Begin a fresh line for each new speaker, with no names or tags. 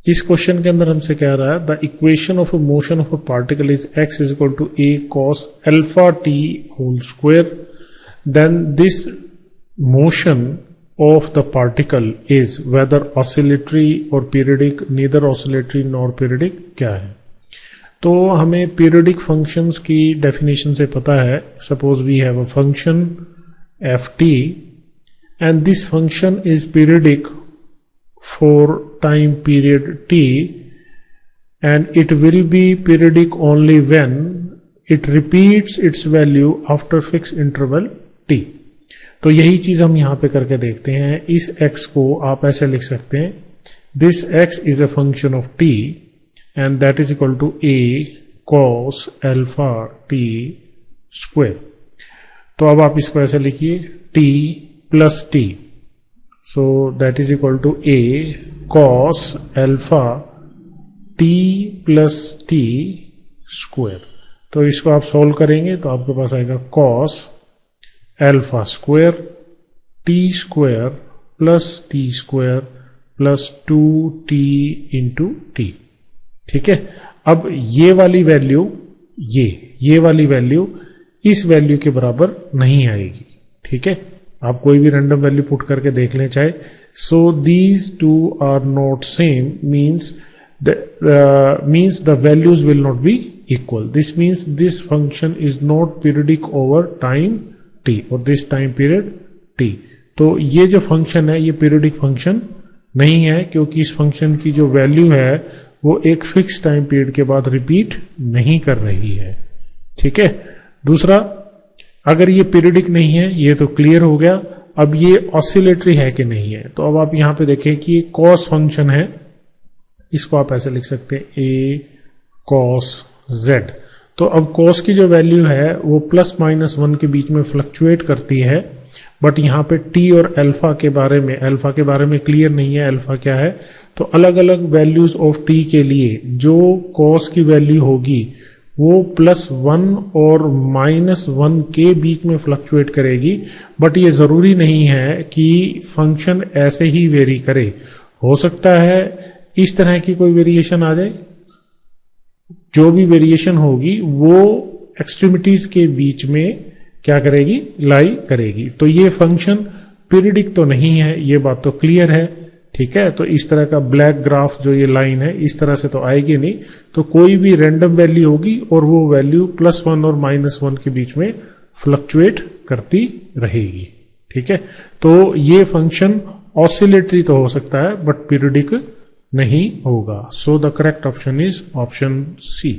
इस क्वेश्चन के अंदर हमसे कह रहा है the equation of a motion of a particle is x is equal to a cos alpha t whole square, then this motion of the particle is whether oscillatory or periodic, neither oscillatory nor periodic क्या है। तो हमें periodic functions की definition से पता है, suppose we have a function ft and this function is periodic for time period t and it will be periodic only when it repeats its value after fixed interval t। तो यही चीज हम यहां पे करके देखते हैं। इस x को आप ऐसे लिख सकते हैं, this x is a function of t and that is equal to a cos alpha t square. तो अब आप इसको ऐसे लिखिए t plus t, so that is equal to a cos alpha t plus t square. तो इसको आप solve करेंगे तो आपके पास आएगा cos alpha square T square plus T square plus 2t into T. ठीक है, अब ये वाली वैल्यू ये वाली वैल्यू इस वैल्यू के बराबर नहीं आएगी। ठीक है, आप कोई भी रैंडम वैल्यू पुट करके देख लें चाहे। So these two are not same means the values will not be equal. This means this function is not periodic over time t और दिस टाइम पीरियड t। तो ये जो फंक्शन है ये पीरियडिक फंक्शन नहीं है, क्योंकि इस फंक्शन की जो वैल्यू है वो एक फिक्स टाइम पीरियड के बाद रिपीट नहीं कर रही है। ठीक है, दूसरा, अगर ये पीरियडिक नहीं है ये तो क्लियर हो गया। अब ये ऑसिलेटरी है कि नहीं है, तो अब आप यहां पे देखें कि ये कॉस फंक्शन है, इसको आप ऐसे लिख सकते हैं a cos z। तो अब cos की जो वैल्यू है वो प्लस माइनस 1 के बीच में फ्लक्चुएट करती है, बट यहाँ पे t और अल्फा के बारे में क्लियर नहीं है अल्फा क्या है। तो अलग अलग वैल्यूज ऑफ t के लिए जो cos की वैल्यू होगी वो प्लस 1 और माइनस 1 के बीच में फ्लक्चुएट करेगी, बट ये जरूरी नहीं है कि फंक्शन ऐसे ही वेरी करे। हो सकता है इस तरह की कोई वेरिएशन आ जाए, जो भी वेरिएशन होगी वो एक्सट्रीमिटीज के बीच में क्या करेगी, लाई करेगी। तो ये फंक्शन पीरियडिक तो नहीं है, ये बात तो क्लियर है। ठीक है, तो इस तरह का ब्लैक ग्राफ जो ये लाइन है इस तरह से तो आएगी नहीं, तो कोई भी रैंडम वैल्यू होगी और वो वैल्यू प्लस 1 और माइनस 1 के बीच में फ्लक्चुएट करती रहेगी। ठीक है, तो ये फंक्शन ऑसिलेटरी तो हो सकता है बट पीरियडिक नहीं होगा। So the correct option is option C.